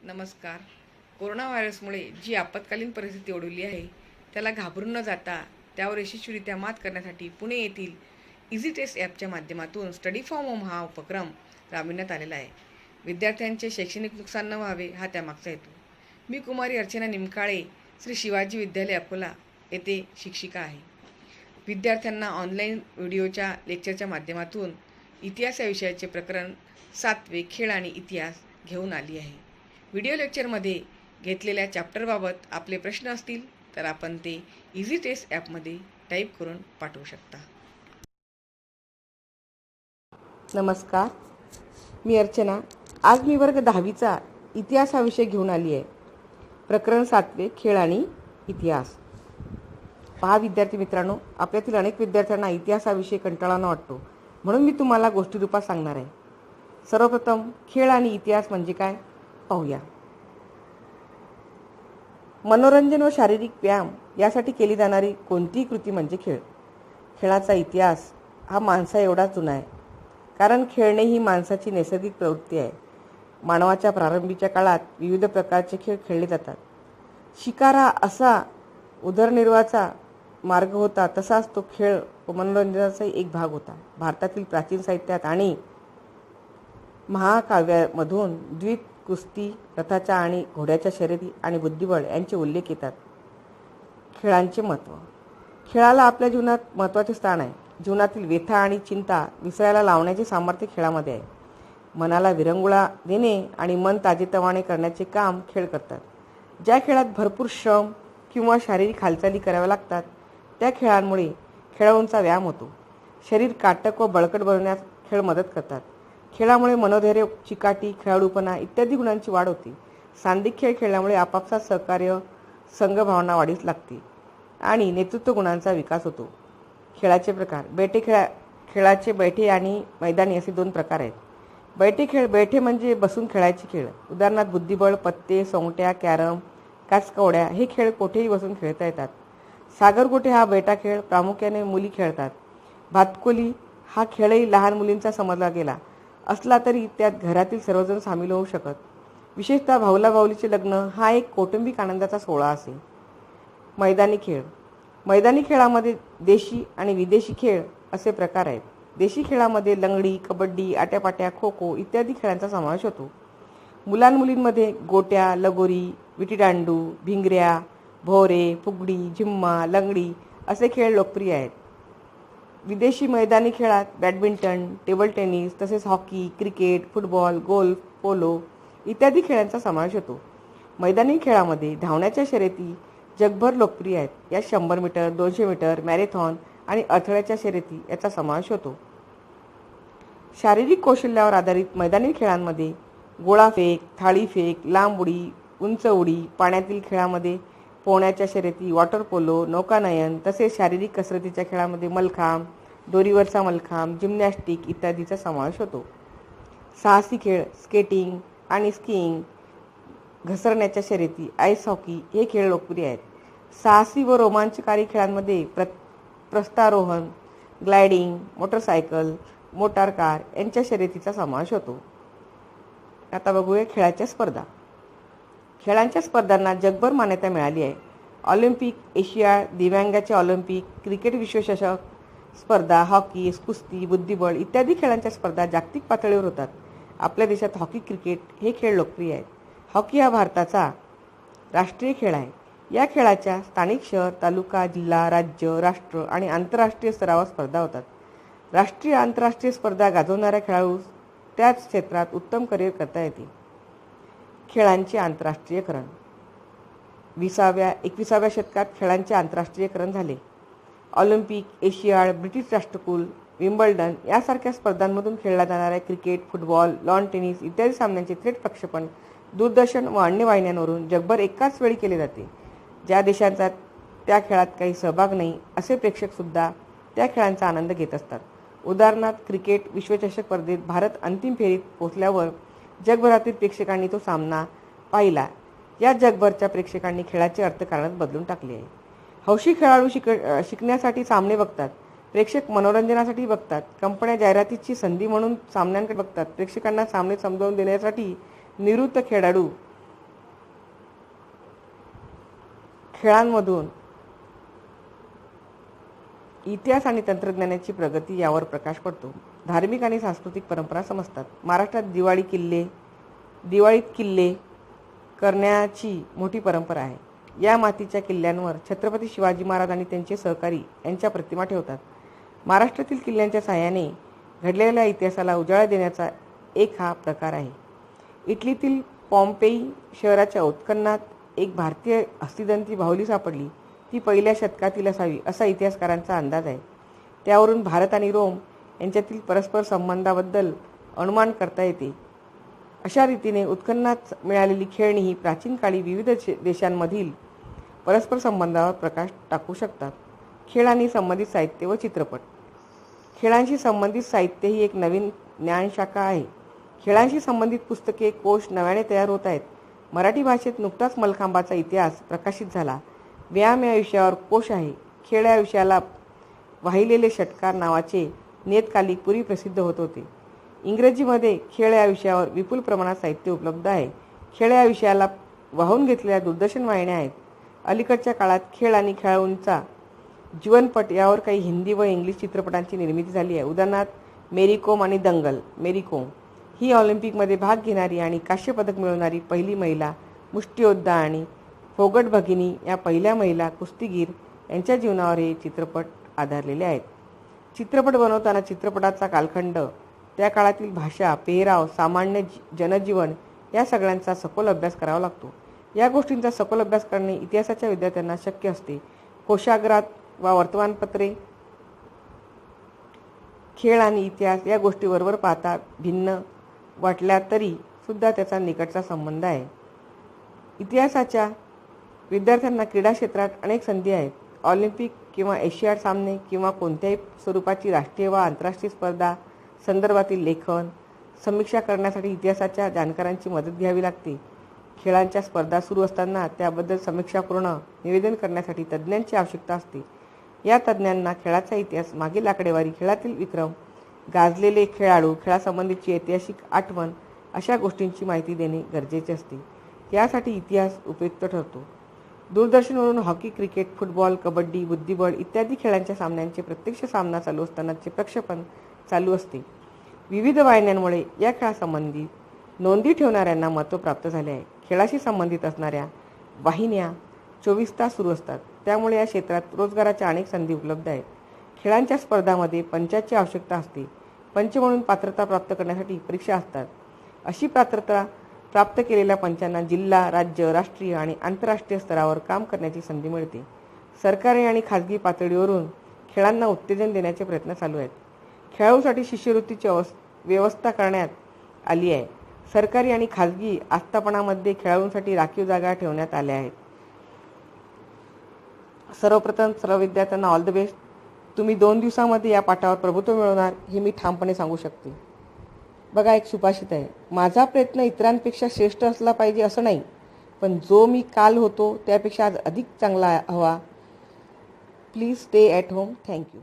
नमस्कार. कोरोना व्हायरसमुळे जी आपत्कालीन परिस्थिती ओढवली आहे, त्याला घाबरून न जाता त्यावर यशस्वीरित्या मात करण्यासाठी पुणे येथील इझी टेस्ट ॲपच्या माध्यमातून स्टडी फ्रॉम होम हा उपक्रम राबविण्यात आलेला आहे. विद्यार्थ्यांचे शैक्षणिक नुकसान न व्हावे हा त्यामागचा हेतू. मी कुमारी अर्चना निमकाळे, श्री शिवाजी विद्यालय अकोला येथे शिक्षिका आहे. विद्यार्थ्यांना ऑनलाईन व्हिडिओच्या लेक्चरच्या माध्यमातून इतिहास या विषयाचे प्रकरण 7वे खेळ आणि इतिहास घेऊन आली आहे. व्हिडिओ लेक्चरमध्ये घेतलेल्या चॅप्टरबाबत आपले प्रश्न असतील तर आपण ते इझी टेस्ट ॲपमध्ये टाईप करून पाठवू शकता. नमस्कार, मी अर्चना. आज मी वर्ग 10वीचा इतिहास हा विषय घेऊन आली आहे. प्रकरण 7वे खेळ आणि इतिहास. पहा विद्यार्थी मित्रांनो, आपल्यातील अनेक विद्यार्थ्यांना इतिहास हा विषय कंटाळवाणा वाटतो, म्हणून मी तुम्हाला गोष्टी रूपात सांगणार आहे. सर्वप्रथम खेळ आणि इतिहास म्हणजे काय पाहूया. मनोरंजन व शारीरिक व्यायाम यासाठी केली जाणारी कोणतीही कृती म्हणजे खेळ. खेळाचा इतिहास हा माणसा एवढा जुना आहे, कारण खेळणे ही माणसाची नैसर्गिक प्रवृत्ती आहे. मानवाच्या प्रारंभीच्या काळात विविध प्रकारचे खेळ खेळले जातात. शिकार हा असा उदरनिर्वाहाचा मार्ग होता, तसाच तो खेळ व मनोरंजनाचा एक भाग होता. भारतातील प्राचीन साहित्यात आणि महाकाव्यामधून द्वित, कुस्ती, रथाच्या आणि घोड्याच्या शर्यती आणि बुद्धिबळ यांचे उल्लेख येतात. खेळांचे महत्त्व. खेळाला आपल्या जीवनात महत्त्वाचे स्थान आहे. जीवनातील व्यथा आणि चिंता विसरायला लावण्याचे सामर्थ्य खेळामध्ये आहे. मनाला विरंगुळा देणे आणि मन ताजेतवाने करण्याचे काम खेळ करतात. ज्या खेळात भरपूर श्रम किंवा शारीरिक हालचाली कराव्या लागतात, त्या खेळांमुळे खेळाडूंचा व्यायाम होतो. शरीर काटक व बळकट बनवण्यास खेळ मदत करतात. खेळामुळे मनोधैर्य, चिकाटी, खेळाडूपणा इत्यादी गुणांची वाढ होते. सांघिक खेळ खेळल्यामुळे आपापसात सहकार्य, संघभावना वाढीस लागते आणि नेतृत्व गुणांचा विकास होतो. खेळाचे प्रकार. खेळाचे बैठे आणि मैदानी असे 2 प्रकार आहेत. बैठे म्हणजे बसून खेळायचे खेळ. उदाहरणार्थ बुद्धिबळ, पत्ते, सोंगट्या, कॅरम, काचकवड्या हे खेळ कोठेही बसून खेळता येतात. सागरगोटे हा बैठा खेळ प्रामुख्याने मुली खेळतात. भातकुली हा खेळही लहान मुलींचा समजला गेला असला तरी त्यात घरातील सर्वजण सामील होऊ शकत. विशेषतः भाऊला भाऊलीचे लग्न हा एक कौटुंबिक आनंदाचा सोहळा असे. मैदानी खेळ. मैदानी खेळामध्ये देशी आणि विदेशी खेळ असे प्रकार आहेत. देशी खेळामध्ये लंगडी, कबड्डी, आट्यापाट्या, खो खो इत्यादी खेळांचा समावेश होतो. मुलांमुलींमध्ये गोट्या, लगोरी, विटीदांडू, भिंगऱ्या, भोवरे, फुगडी, झिम्मा, लंगडी असे खेळ लोकप्रिय आहेत. विदेशी मैदानी खेळात बॅडमिंटन, टेबल टेनिस तसेच hockey, cricket, football, golf, polo इत्यादी खेळांचा समावेश होतो. मैदानी खेळामध्ये धावण्याच्या शर्यती जगभर लोकप्रिय आहेत. यात 100 मीटर, 200 मीटर, मॅरेथॉन आणि अडथळ्याच्या शर्यती याचा समावेश होतो. शारीरिक कौशल्यावर आधारित मैदानी खेळांमध्ये गोळाफेक, थाळीफेक, लांब उडी, उंच उडी, पाण्यातील खेळामध्ये पोहण्याच्या शर्यती, वॉटर पोलो, नौकानयन तसेच शारीरिक कसरतीच्या खेळामध्ये मलखांब, दोरीवरचा मलखांब, जिम्नॅस्टिक इत्यादीचा समावेश होतो. साहसी खेळ स्केटिंग आणि स्कीइंग, घसरण्याच्या शर्यती, आईस हॉकी हे खेळ लोकप्रिय आहेत. साहसी व रोमांचकारी खेळांमध्ये प्रस्तारोहण, ग्लायडिंग, मोटरसायकल, मोटार कार यांच्या शर्यतीचा समावेश होतो. आता बघूया खेळाच्या स्पर्धा. खेळांच्या स्पर्धांना जगभर मान्यता मिळाली आहे. ऑलिम्पिक, एशियाड, दिव्यांगाचे ऑलिम्पिक, क्रिकेट विश्वचषक स्पर्धा, हॉकी, कुस्ती, बुद्धिबळ इत्यादी खेळांच्या स्पर्धा जागतिक पातळीवर होतात. आपल्या देशात हॉकी, क्रिकेट हे खेळ लोकप्रिय आहेत. हॉकी हा भारताचा राष्ट्रीय खेळ आहे. या खेळाच्या स्थानिक शहर, तालुका, जिल्हा, राज्य, राष्ट्र आणि आंतरराष्ट्रीय स्तरावर स्पर्धा होतात. राष्ट्रीय आंतरराष्ट्रीय स्पर्धा गाजवणाऱ्या खेळाडूस त्याच क्षेत्रात उत्तम करिअर करता येते. खेळांचे आंतरराष्ट्रीयकरण. 21व्या शतकात खेळांचे आंतरराष्ट्रीयकरण झाले. ऑलिम्पिक, एशियाड, ब्रिटिश राष्ट्रकुल, विम्बल्डन यासारख्या स्पर्धांमधून खेळला जाणाऱ्या क्रिकेट, फुटबॉल, लॉन टेनिस इत्यादी सामन्यांचे थेट प्रक्षेपण दूरदर्शन व अन्य वाहिन्यांवरून जगभर एकाच वेळी केले जाते. ज्या देशांचा त्या खेळात काही सहभाग नाही असे प्रेक्षकसुद्धा त्या खेळांचा आनंद घेत असतात. उदाहरणार्थ क्रिकेट विश्वचषक स्पर्धेत भारत अंतिम फेरीत पोहोचल्यावर जगभरातील प्रेक्षकांनी तो सामना पाहिला. या जगभरच्या प्रेक्षकांनी खेळाचे अर्थकारणच बदलून टाकले आहे. हौशी खेळाडू शिकण्यासाठी सामने बघतात. प्रेक्षक मनोरंजनासाठी बघतात. कंपन्या जाहिरातीची संधी म्हणून सामन्यांकडे बघतात. प्रेक्षकांना सामने समजावून देण्यासाठी निवृत्त खेळाडू खेळांमधून इतिहास आणि तंत्रज्ञानाची प्रगती यावर प्रकाश पडतो. धार्मिक आणि सांस्कृतिक परंपरा समजतात. महाराष्ट्रात दिवाळीत किल्ले करण्याची मोठी परंपरा आहे. या मातीच्या किल्ल्यांवर छत्रपती शिवाजी महाराज आणि त्यांचे सहकारी यांच्या प्रतिमा ठेवतात. महाराष्ट्रातील किल्ल्यांच्या साहाय्याने घडलेल्या इतिहासाला उजाळा देण्याचा एक हा प्रकार आहे. इटलीतील पॉम्पेई शहराच्या उत्खननात एक भारतीय हस्तिदंती बाहुली सापडली. ती पहिल्या शतकातील असावी असा इतिहासकारांचा अंदाज आहे. त्यावरून भारत आणि रोम यांच्यातील परस्पर संबंधाबद्दल अनुमान करता येते. अशा रीतीने उत्खननात मिळालेली खेळणी ही प्राचीन काळी विविध देशांमधील परस्पर संबंधावर प्रकाश टाकू शकतात. खेळ आणि संबंधित साहित्य व चित्रपट. खेळांशी संबंधित साहित्य ही एक नवीन ज्ञानशाखा आहे. खेळांशी संबंधित पुस्तके, कोश नव्याने तयार होत आहेत. मराठी भाषेत नुकताच मलखांबाचा इतिहास प्रकाशित झाला. व्यायाम या विषयावर कोश आहे. खेळ या विषयाला वाहिलेले षटकार नावाचे नियतकालिक पूर्वी प्रसिद्ध होत होते. इंग्रजीमध्ये खेळ या विषयावर विपुल प्रमाणात साहित्य उपलब्ध आहे. खेळ या विषयाला वाहून घेतलेल्या दूरदर्शन वाहिन्या आहेत. अलीकडच्या काळात खेळ आणि खेळाडूंचा जीवनपट यावर काही हिंदी व इंग्लिश चित्रपटांची निर्मिती झाली आहे. उदाहरणार्थ मेरी कोम आणि दंगल. मेरी कोम ही ऑलिम्पिकमध्ये भाग घेणारी आणि कांस्य पदक मिळवणारी पहिली महिला मुष्टियोद्धा आणि फोगट भगिनी या पहिल्या महिला कुस्तीगीर यांच्या जीवनावर हे चित्रपट आधारलेले आहेत. चित्रपट बनवताना चित्रपटाचा कालखंड, त्या काळातील भाषा, पेहराव, सामान्य जनजीवन या सगळ्यांचा सखोल अभ्यास करावा लागतो. या गोष्टींचा सखोल अभ्यास करणे इतिहासाच्या विद्यार्थ्यांना शक्य असते. कोशागारात वा वर्तमानपत्रे खेळ आणि इतिहास या गोष्टी बरोबर पाहता भिन्न वाटल्या तरी सुद्धा त्याचा निकटचा संबंध आहे. इतिहासाच्या विद्यार्थ्यांना क्रीडा क्षेत्रात अनेक संधी आहेत. ऑलिम्पिक किंवा एशियाड सामने किंवा कोणत्याही स्वरूपाची राष्ट्रीय व आंतरराष्ट्रीय स्पर्धा संदर्भातील लेखन, समीक्षा करण्यासाठी इतिहासाच्या जाणकारांची मदत घ्यावी लागते. खेळांच्या स्पर्धा सुरू असताना त्याबद्दल समीक्षापूर्ण निवेदन करण्यासाठी तज्ज्ञांची आवश्यकता असते. या तज्ज्ञांना खेळाचा इतिहास, मागील आकडेवारी, खेळातील विक्रम, गाजलेले खेळाडू, खेळासंबंधीची ऐतिहासिक आठवण अशा गोष्टींची माहिती देणे गरजेचे असते. यासाठी इतिहास उपयुक्त ठरतो. दूरदर्शनवरून हॉकी, क्रिकेट, फुटबॉल, कबड्डी, बुद्धिबळ इत्यादी खेळांच्या सामन्यांचे प्रत्यक्ष सामना चालू असतानाचे प्रक्षेपण चालू असते. विविध वाहिन्यांमुळे या खेळासंबंधी नोंदी ठेवणाऱ्यांना महत्त्व प्राप्त झाले आहे. खेळाशी संबंधित असणाऱ्या वाहिन्या 24 तास सुरू असतात. त्यामुळे या क्षेत्रात रोजगाराच्या अनेक संधी उपलब्ध आहेत. खेळांच्या स्पर्धांमध्ये पंचाची आवश्यकता असते. पंच म्हणून पात्रता प्राप्त करण्यासाठी परीक्षा असतात. अशी पात्रता प्राप्त केलेल्या पंचांना जिल्हा, राज्य, राष्ट्रीय आणि आंतरराष्ट्रीय स्तरावर काम करण्याची संधी मिळते. सरकारी आणि खाजगी पातळीवरून खेळांना उत्तेजन देण्याचे प्रयत्न चालू आहेत. खेळाडूसाठी शिष्यवृत्तीची व्यवस्था करण्यात आली आहे. सरकारी आणि खाजगी आस्थापनांमध्ये खेळाडूंसाठी राखीव जागा ठेवण्यात आल्या आहेत. सर्वप्रथम सर्व विद्यार्थ्यांना ऑल द बेस्ट. तुम्ही 2 दिवसामध्ये या पाठावर प्रभुत्व मिळवणार हे मी ठामपणे सांगू शकते. बघा, एक सुभाषित आहे, माझा प्रयत्न इतरांपेक्षा श्रेष्ठ असला पाहिजे असं नाही, पण जो मी काल होतो त्यापेक्षा आज अधिक चांगला हवा. Please stay at home. Thank you.